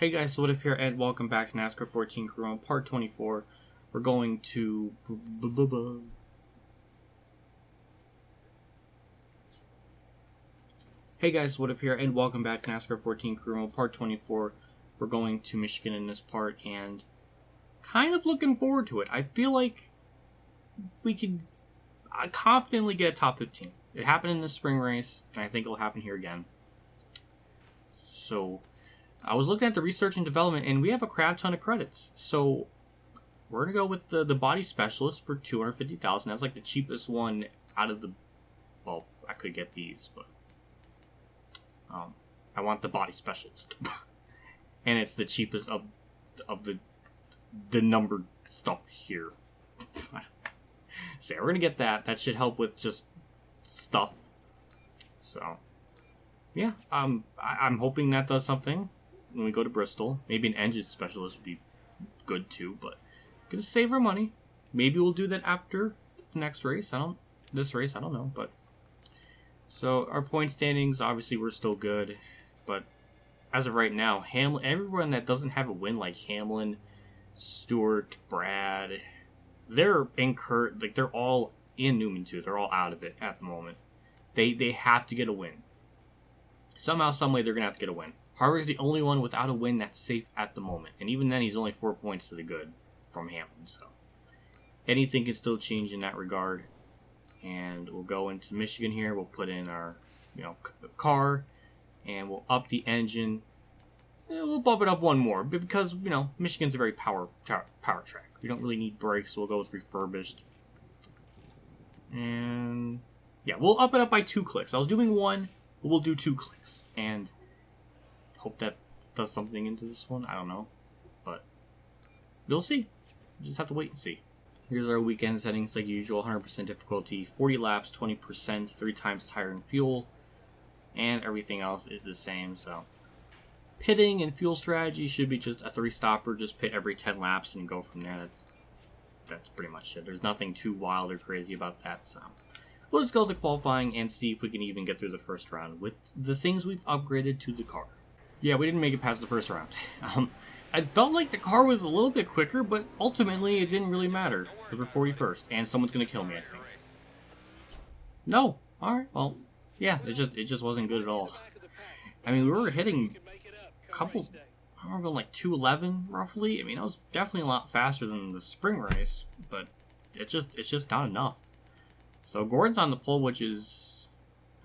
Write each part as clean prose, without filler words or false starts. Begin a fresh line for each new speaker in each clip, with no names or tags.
Hey guys, so WhatiFRacing here, and welcome back to NASCAR 14 Crew on part 24. We're going to... Hey guys, WhatiFRacing here, and welcome back to NASCAR 14 Crew on part 24. We're going to Michigan in this part, and kind of looking forward to it. I feel like we could confidently get a top 15. It happened in the spring race, and I think it'll happen here again. So... I was looking at the research and development, and we have a crap ton of credits. So we're gonna go with the body specialist for $250,000. That's like the cheapest one out of the. Well, I could get these, but I want the body specialist, and it's the cheapest of the numbered stuff here. So yeah, we're gonna get that. That should help with just stuff. So yeah, I'm hoping that does something. When we go to Bristol, maybe an engine specialist would be good too, but gonna save our money. Maybe we'll do that after the next race. I don't know, but so our point standings, obviously we're still good, but as of right now, Hamlin, everyone that doesn't have a win, like Hamlin, Stewart, Brad, they're they're all in Newman too. They're all out of it at the moment. They have to get a win. Somehow, some way, they're gonna have to get a win. Harvick's the only one without a win that's safe at the moment. And even then, he's only 4 points to the good from Hamlin. So anything can still change in that regard. And we'll go into Michigan here. We'll put in our car. And we'll up the engine. And we'll bump it up one more. Because, Michigan's a very power track. We don't really need brakes. So we'll go with refurbished. And yeah, we'll up it up by 2 clicks. I was doing 1. But we'll do 2 clicks. And... hope that does something into this one. I don't know. But we'll see. We'll just have to wait and see. Here's our weekend settings like usual. 100% difficulty, 40 laps, 20%, 3 times tire and fuel. And everything else is the same. So pitting and fuel strategy should be just a 3-stopper. Just pit every 10 laps and go from there. That's pretty much it. There's nothing too wild or crazy about that. So we'll just go to qualifying and see if we can even get through the first round with the things we've upgraded to the car. Yeah, we didn't make it past the first round. I felt like the car was a little bit quicker, but ultimately it didn't really matter. Because we're 41st, and someone's going to kill me, I think. No. Alright, well, yeah, it just wasn't good at all. I mean, we were hitting a couple, I don't know, like 211, roughly. I mean, that was definitely a lot faster than the spring race, but it's just not enough. So Gordon's on the pole, which is...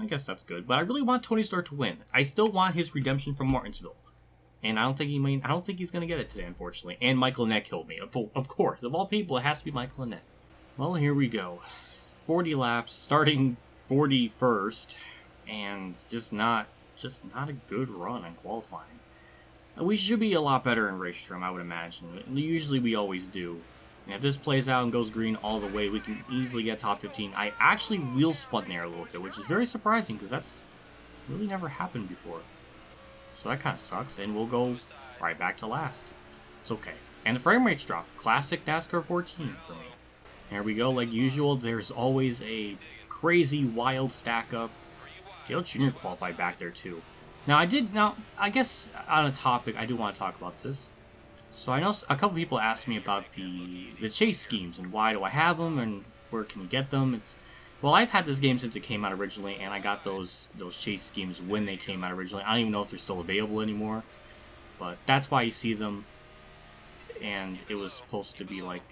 I guess that's good, but I really want Tony Stark to win. I still want his redemption from Martinsville, and I don't think he's gonna get it today, unfortunately. And Michael Annett killed me. Of course, of all people, it has to be Michael Annett. Well, here we go. 40 laps, starting 41st, and just not a good run on qualifying. We should be a lot better in race trim, I would imagine. Usually, we always do. And if this plays out and goes green all the way, we can easily get top 15. I actually wheel spun there a little bit, which is very surprising because that's really never happened before. So that kind of sucks, and we'll go right back to last. It's okay. And the frame rates drop. Classic NASCAR 14 for me. Here we go, like usual. There's always a crazy, wild stack up. Dale Jr. qualified back there too. Now I guess on a topic, I do want to talk about this. So I know a couple people asked me about the chase schemes and why do I have them and where can you get them. Well, I've had this game since it came out originally, and I got those chase schemes when they came out originally. I don't even know if they're still available anymore, but that's why you see them. And it was supposed to be like,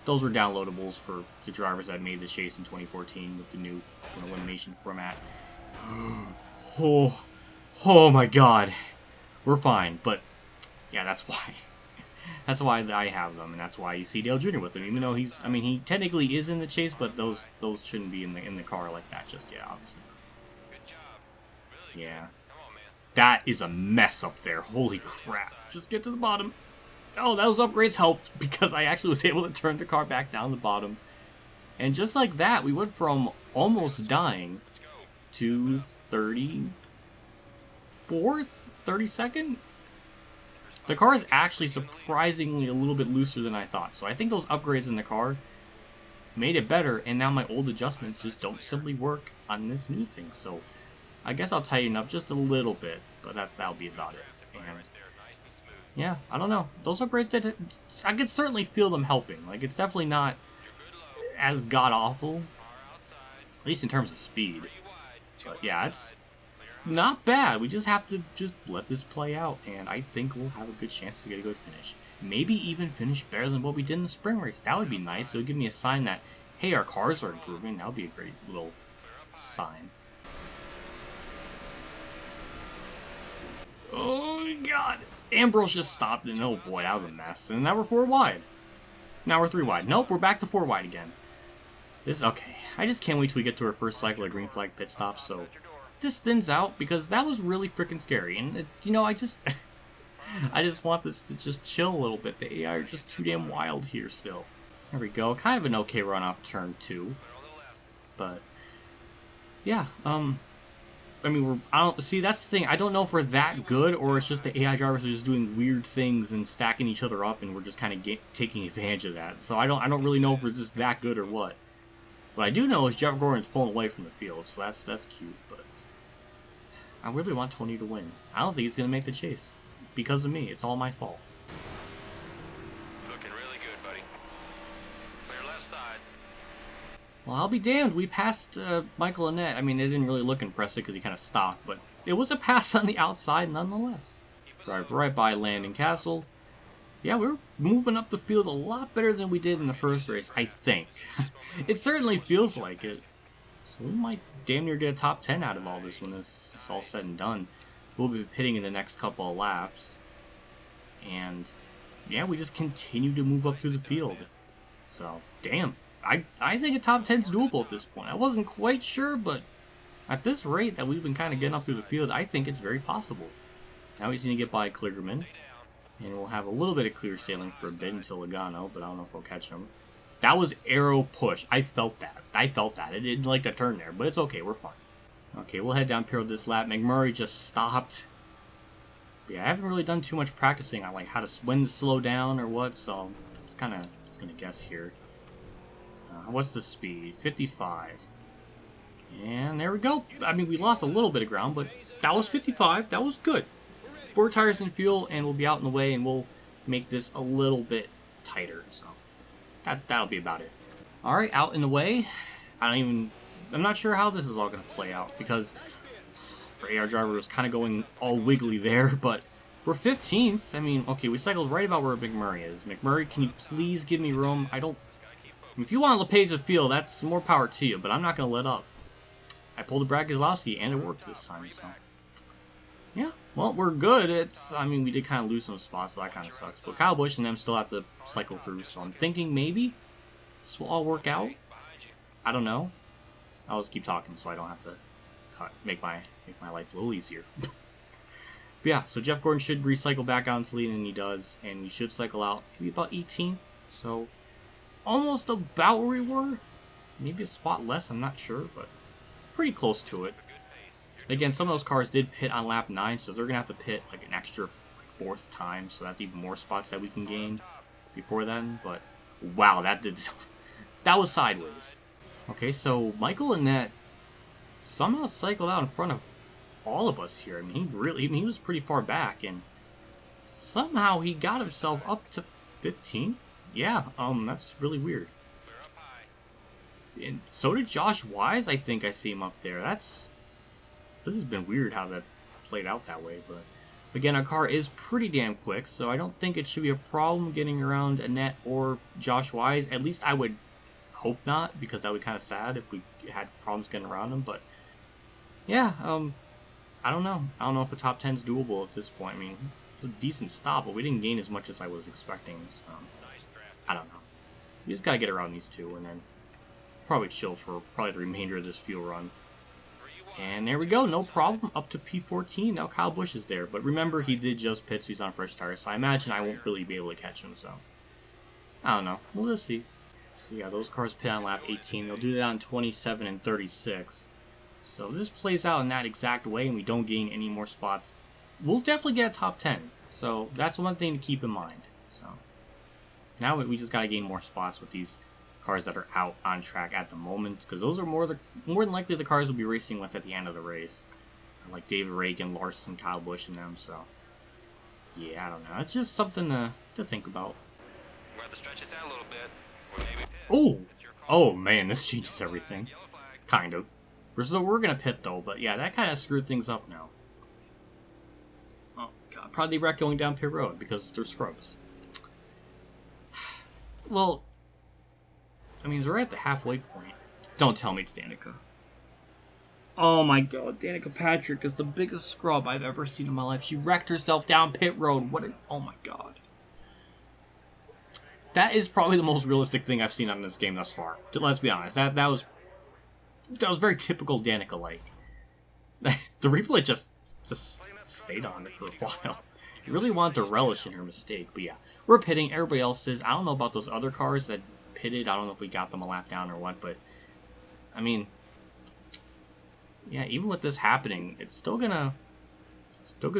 those were downloadables for the drivers that made the chase in 2014 with the new elimination format. Oh my God, we're fine, but. Yeah, that's why. That's why I have them, and that's why you see Dale Jr. with them. Even though he technically is in the chase, but those shouldn't be in the car like that just yet, obviously. Good job. Really yeah. Come on, man. That is a mess up there. Holy crap. Just get to the bottom. Oh, those upgrades helped because I actually was able to turn the car back down the bottom. And just like that, we went from almost dying to 34th, 32nd. The car is actually surprisingly a little bit looser than I thought. So I think those upgrades in the car made it better. And now my old adjustments just don't simply work on this new thing. So I guess I'll tighten up just a little bit. But that'll be about it. And yeah, I don't know. Those upgrades did. I could certainly feel them helping. Like, it's definitely not as god awful, at least in terms of speed. But yeah, it's not bad. We just have to just let this play out, and I think we'll have a good chance to get a good finish. Maybe even finish better than what we did in the spring race. That would be nice. It would give me a sign that, hey, our cars are improving. That would be a great little sign. Oh my god. Ambrose just stopped, and oh boy, that was a mess. And now we're 4 wide. Now we're 3 wide. Nope, we're back to 4 wide again. Okay. I just can't wait till we get to our first cycle of green flag pit stop, so this thins out, because that was really freaking scary. And, you know, I just want this to just chill a little bit. The AI are just too damn wild here still. There we go. Kind of an okay run off turn 2. But, yeah, I mean, see, that's the thing. I don't know if we're that good, or it's just the AI drivers are just doing weird things and stacking each other up, and we're just kind of taking advantage of that. So I don't really know if we're just that good or what. What I do know is Jeff Gordon's pulling away from the field, so that's cute. But I really want Tony to win. I don't think he's gonna make the chase because of me. It's all my fault.
Looking really good, buddy. Clear left side.
Well, I'll be damned. We passed Michael Annett. I mean, it didn't really look impressive because he kind of stopped, but it was a pass on the outside nonetheless. Drive right by Landon Castle. Yeah, we're moving up the field a lot better than we did in the first race, I think. It certainly feels like it. So we might damn near get a top 10 out of all this when this is all said and done. We'll be pitting in the next couple of laps. And, yeah, we just continue to move up through the field. So, damn. I think a top 10's doable at this point. I wasn't quite sure, but at this rate that we've been kind of getting up through the field, I think it's very possible. Now we just need to get by Kligerman. And we'll have a little bit of clear sailing for a bit until Logano, but I don't know if we'll catch him. That was arrow push. I felt that. It didn't like a turn there, but it's okay. We're fine. Okay, we'll head down Pirro this lap. McMurray just stopped. But yeah, I haven't really done too much practicing on like when to slow down or what, so it's kind of just gonna guess here. What's the speed? 55. And there we go. I mean, we lost a little bit of ground, but that was 55. That was good. 4 tires and fuel, and we'll be out in the way, and we'll make this a little bit tighter. So that'll be about it. All right, out in the way. I'm not sure how this is all going to play out, because our AR driver was kind of going all wiggly there, but we're 15th. I mean, okay, we cycled right about where McMurray is. McMurray, can you please give me room? If you want LePage to feel, that's more power to you, but I'm not going to let up. I pulled a Brad Keselowski, and it worked this time, so yeah, well, we're good. I mean, we did kind of lose some spots, so that kind of sucks. But Kyle Busch and them still have to cycle through, so I'm thinking maybe this will all work out. I don't know. I'll just keep talking so I don't have to make my life a little easier. But yeah, so Jeff Gordon should recycle back out into lead, and he does, and we should cycle out maybe about 18th. So almost about where we were. Maybe a spot less, I'm not sure, but pretty close to it. Again, some of those cars did pit on lap 9, so they're going to have to pit like an extra 4th time, so that's even more spots that we can gain before then. But wow, that was sideways. Okay, so Michael Annett somehow cycled out in front of all of us here. I mean, he was pretty far back, and somehow he got himself up to 15th. Yeah, that's really weird. And so did Josh Wise. I think I see him up there. This has been weird how that played out that way, but again, our car is pretty damn quick, so I don't think it should be a problem getting around Annett or Josh Wise. At least I would hope not, because that would be kind of sad if we had problems getting around them. But yeah, I don't know. I don't know if a top 10 is doable at this point. I mean, it's a decent stop, but we didn't gain as much as I was expecting. So I don't know. We just gotta get around these two, and then probably chill for probably the remainder of this fuel run. And there we go, no problem, up to P14. Now Kyle Busch is there, but remember, he did just pit, so he's on fresh tires, so I imagine I won't really be able to catch him, so I don't know. We'll just see. So yeah, those cars pit on lap 18. They'll do that on 27 and 36. So if this plays out in that exact way and we don't gain any more spots, we'll definitely get a top 10. So that's one thing to keep in mind. So now we just got to gain more spots with these cars that are out on track at the moment, because those are more than likely the cars we'll be racing with at the end of the race, like David Ragan, Larson, Kyle Busch, and them. So Yeah, I don't know. It's just something to think about.
We'll have to stretch this out a little bit. Or maybe pit.
Oh!
It's your call.
Oh, man, this changes
Yellow
everything.
flag, yellow flag.
Kind of. We're going to pit, though, but yeah, that kind of screwed things up now. Oh, God. Probably wreck going down pit road because they're scrubs. Well, I mean, we're at the halfway point. Don't tell me it's Danica. Oh my god, Danica Patrick is the biggest scrub I've ever seen in my life. She wrecked herself down pit road. Oh my god. That is probably the most realistic thing I've seen on this game thus far. Let's be honest. That was very typical Danica-like. The replay just stayed on it for a while. You really wanted to relish in her mistake. But yeah, we're pitting. Everybody else is. I don't know about those other cars that pitted. I don't know if we got them a lap down or what. But, I mean, yeah, even with this happening, it's still gonna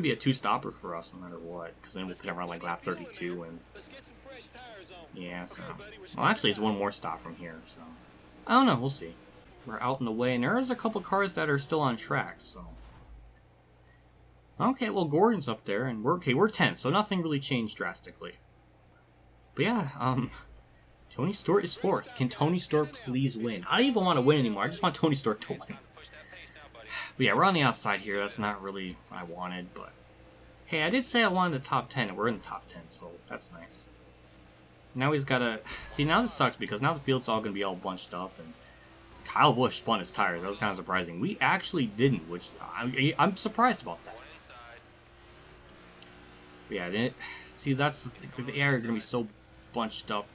be a two-stopper for us no matter what. Because then we'll pit around like lap 32 and... Yeah, so... Well, actually, it's one more stop from here, so... I don't know, we'll see. We're out in the way, and there's a couple cars that are still on track, so... Okay, well, Gordon's up there, and we're 10th, so nothing really changed drastically. But yeah, Tony Stewart is 4th. Can Tony Stewart please win? I don't even want to win anymore, I just want Tony Stewart to win. But yeah, we're on the outside here, that's not really what I wanted, but... Hey, I did say I wanted the top 10, and we're in the top 10, so that's nice. Now he's gotta... See, now this sucks, because now the field's all gonna be all bunched up, and... Kyle Busch spun his tires, that was kind of surprising. We actually didn't, which... I'm surprised about that. But yeah, see, that's the thing. The air are gonna be so bunched up.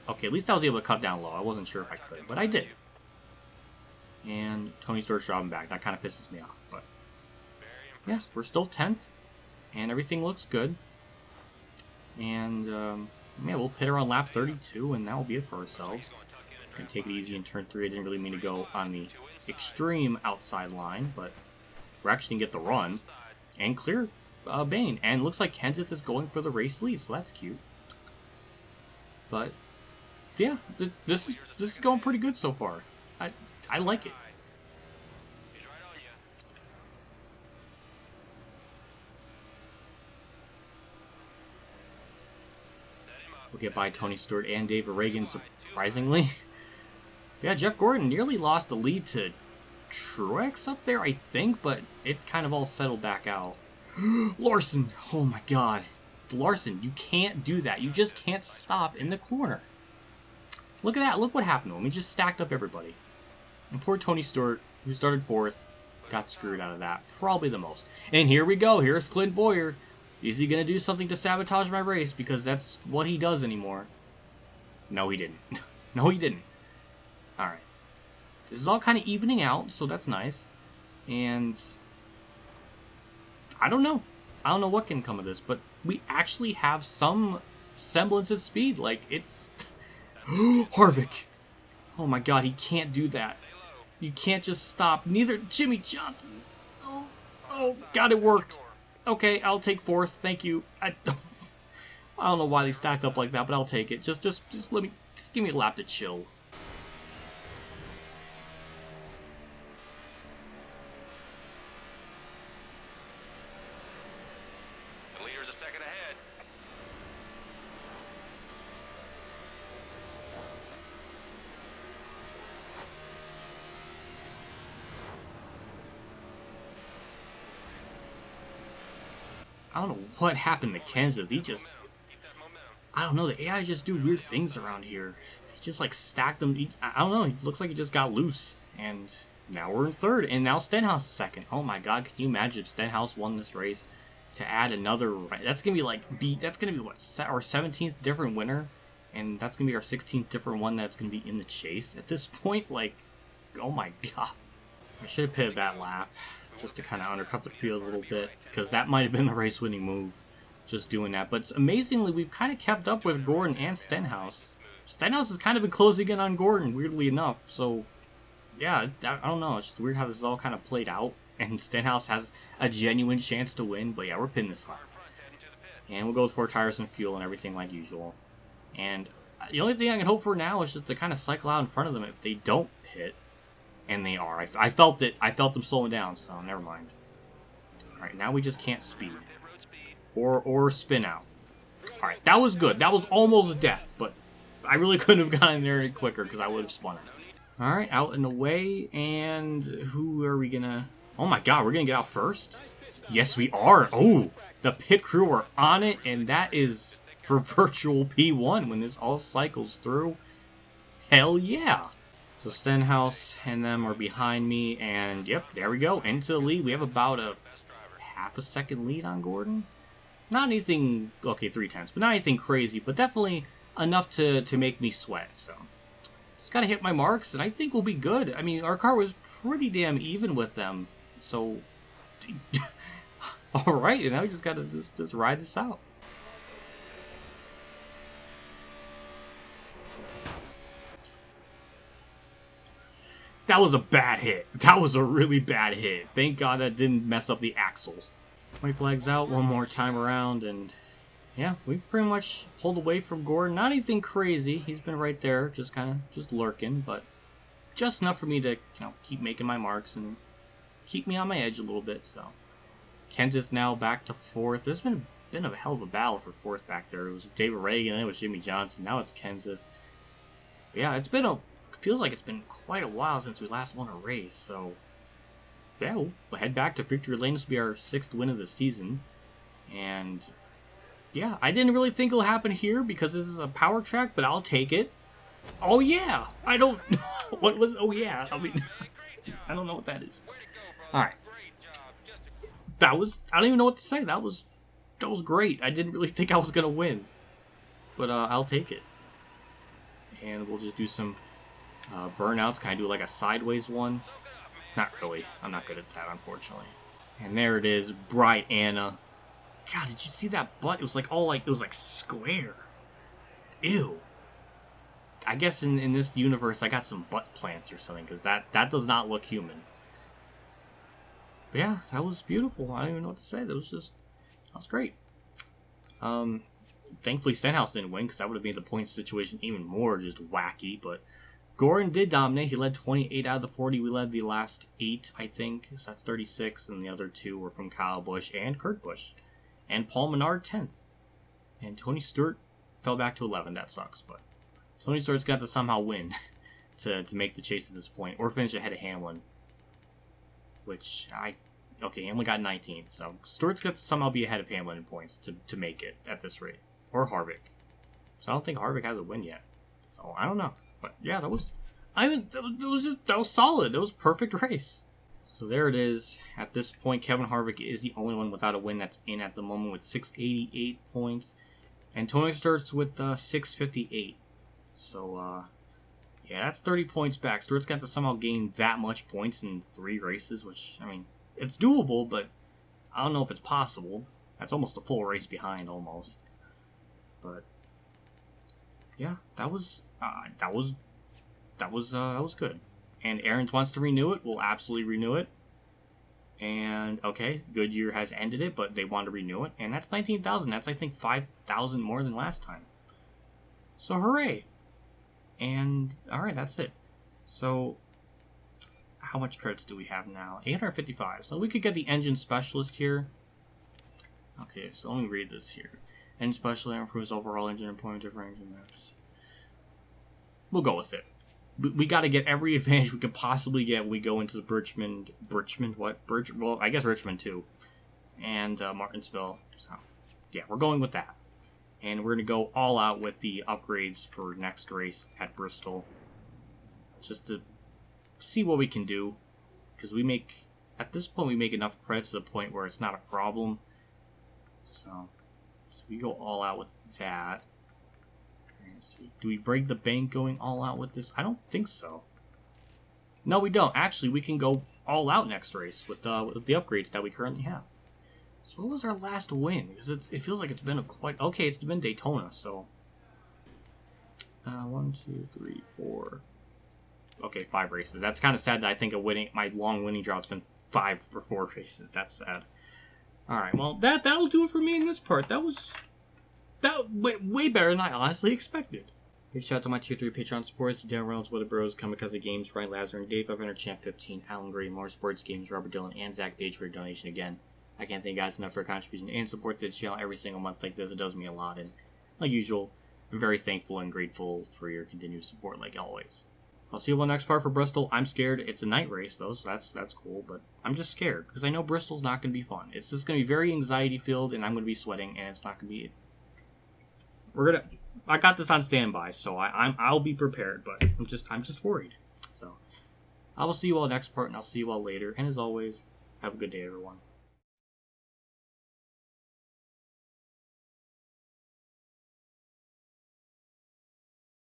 Okay, at least I was able to cut down low. I wasn't sure if I could, but I did. And Tony Stewart's dropping back. That kind of pisses me off, but... Yeah, we're still 10th, and everything looks good. And, yeah, we'll pit around lap 32, and that will be it for ourselves. Gonna take it easy in turn 3. I didn't really mean to go on the extreme outside line, but we're actually gonna get the run and clear Bane. And looks like Kenseth is going for the race lead, so that's cute. But yeah, this is going pretty good so far. I like it. We'll get by Tony Stewart and David Reagan, surprisingly. Yeah, Jeff Gordon nearly lost the lead to Truex up there, I think, but it kind of all settled back out. Larson! Oh my god. Larson, you can't do that. You just can't stop in the corner. Look at that. Look what happened to him. He just stacked up everybody. And poor Tony Stewart, who started 4th, got screwed out of that. Probably the most. And here we go. Here's Clint Boyer. Is he going to do something to sabotage my race? Because that's what he does anymore. No, he didn't. No, he didn't. Alright. This is all kind of evening out, so that's nice. And... I don't know. I don't know what can come of this, but we actually have some semblance of speed. Like, it's... Harvick. Oh my god, he can't do that. You can't just stop. Neither Jimmy Johnson. Oh, god, it worked. Okay, I'll take 4th. Thank you. I don't know why they stacked up like that, but I'll take it. Just give me a lap to chill.
The leader's a second ahead.
I don't know what happened to Kenseth. He just... I don't know, the AI just do weird things around here. He just, like, stacked them. I don't know, he looks like he just got loose. And now we're in 3rd, and now Stenhouse is 2nd. Oh my god, can you imagine if Stenhouse won this race? To add another... That's gonna be, like, that's gonna be, what, our 17th different winner? And that's gonna be our 16th different one that's gonna be in the chase at this point? Like, oh my god. I should have pitted that lap, just to kind of undercut the field a little bit, because that might have been the race-winning move, just doing that. But amazingly, we've kind of kept up with Gordon and Stenhouse. Stenhouse has kind of been closing in on Gordon, weirdly enough, so yeah, I don't know, it's just weird how this is all kind of played out, and Stenhouse has a genuine chance to win, but yeah, we're pinning this lap. And we'll go with 4 tires and fuel and everything like usual. And the only thing I can hope for now is just to kind of cycle out in front of them if they don't pit. And they are. I felt it. I felt them slowing down, so never mind. Alright, now we just can't speed. Or spin out. Alright, that was good. That was almost death, but I really couldn't have gotten there any quicker because I would have spun out. Alright, out and away, and who are we gonna... Oh my god, we're gonna get out first? Yes, we are. Oh, the pit crew are on it, and that is for virtual P1 when this all cycles through. Hell yeah. So Stenhouse and them are behind me, and yep, there we go. Into the lead. We have about a half a second lead on Gordon. Not anything, okay, 3/10, but not anything crazy, but definitely enough to make me sweat, so. Just gotta hit my marks, and I think we'll be good. I mean, our car was pretty damn even with them, so... Alright, and now we just gotta just ride this out. That was a bad hit. That was a really bad hit. Thank God that didn't mess up the axle. White flag's out one more time around, and yeah, we've pretty much pulled away from Gordon. Not anything crazy. He's been right there, just kind of just lurking, but just enough for me to, you know, keep making my marks and keep me on my edge a little bit. So Kenseth now back to fourth. There's been a hell of a battle for fourth back there. It was David Reagan, then it was Jimmy Johnson. Now it's Kenseth. But yeah, feels like it's been quite a while since we last won a race. So yeah, we'll head back to victory lane. This will be our 6th win of the season. And yeah, I didn't really think it'll happen here because this is a power track, but I'll take it. Oh yeah! I don't... What was... Oh yeah! I mean... I don't know what that is. Alright. That was... I don't even know what to say. That was great. I didn't really think I was going to win. But I'll take it. And we'll just do some burnouts. Kind of do like a sideways one. Not really. I'm not good at that, unfortunately. And there it is. Bright Anna. God, did you see that butt? It was like all like... It was like square. Ew. I guess in this universe I got some butt plants or something, because that does not look human. But yeah, that was beautiful. I don't even know what to say. That was great. Thankfully Stenhouse didn't win, because that would have made the points situation even more just wacky, but Gordon did dominate. He led 28 out of the 40. We led the last 8, I think, so that's 36, and the other 2 were from Kyle Busch and Kurt Busch. And Paul Menard 10th. And Tony Stewart fell back to 11. That sucks, but Tony Stewart's got to somehow win to make the chase at this point, or finish ahead of Hamlin. Which, okay, Hamlin got 19th, so Stewart's got to somehow be ahead of Hamlin in points to make it at this rate. Or Harvick. So I don't think Harvick has a win yet. So I don't know. But yeah, that was solid. It was a perfect race. So there it is. At this point, Kevin Harvick is the only one without a win that's in at the moment with 688 points. And Tony Stewart's with 658. So, yeah, that's 30 points back. Stewart's got to somehow gain that much points in 3 races, which, I mean, it's doable, but I don't know if it's possible. That's almost a full race behind, almost. But yeah, that was good. And Aaron's wants to renew it. We'll absolutely renew it. And okay, Goodyear has ended it, but they want to renew it, and that's 19,000. That's, I think, 5,000 more than last time. So hooray! And all right, that's it. So how much credits do we have now? 855. So we could get the engine specialist here. Okay, so let me read this here. Engine specialist improves overall engine employment different engine maps. We'll go with it. We got to get every advantage we could possibly get when we go into the Richmond, well, I guess Richmond too, and Martinsville. So, yeah, we're going with that. And we're going to go all out with the upgrades for next race at Bristol. Just to see what we can do. Because at this point, we make enough credits to the point where it's not a problem. So we go all out with that. Let's see. Do we break the bank going all out with this? I don't think so. No, we don't. Actually, we can go all out next race with the upgrades that we currently have. So what was our last win? Because it feels like it's been okay, it's been Daytona, so 1, 2, 3, 4. Okay, 5 races. That's kind of sad that I think my long winning drough's been 5 or 4 races. That's sad. Alright, well, that'll do it for me in this part. That went way better than I honestly expected. Big shout out to my Tier 3 Patreon supporters, Dan Reynolds, Weather Bros, KamikazeGames, Ronnie Lazzarine, Dave Up, Champ 15, Alan Gray, MotorsportsGames, Robert Dillon, and Zach Page for your donation again. I can't thank you guys enough for your contribution and support to the channel every single month like this. It does me a lot, and like usual, I'm very thankful and grateful for your continued support, like always. I'll see you on the next part for Bristol. I'm scared. It's a night race, though, so that's cool, but I'm just scared, because I know Bristol's not going to be fun. It's just going to be very anxiety-filled, and I'm going to be sweating, and it's not going to be... I got this on standby, so I'll be prepared, but I'm just worried. So, I will see you all next part, and I'll see you all later, and as always, have a good day, everyone.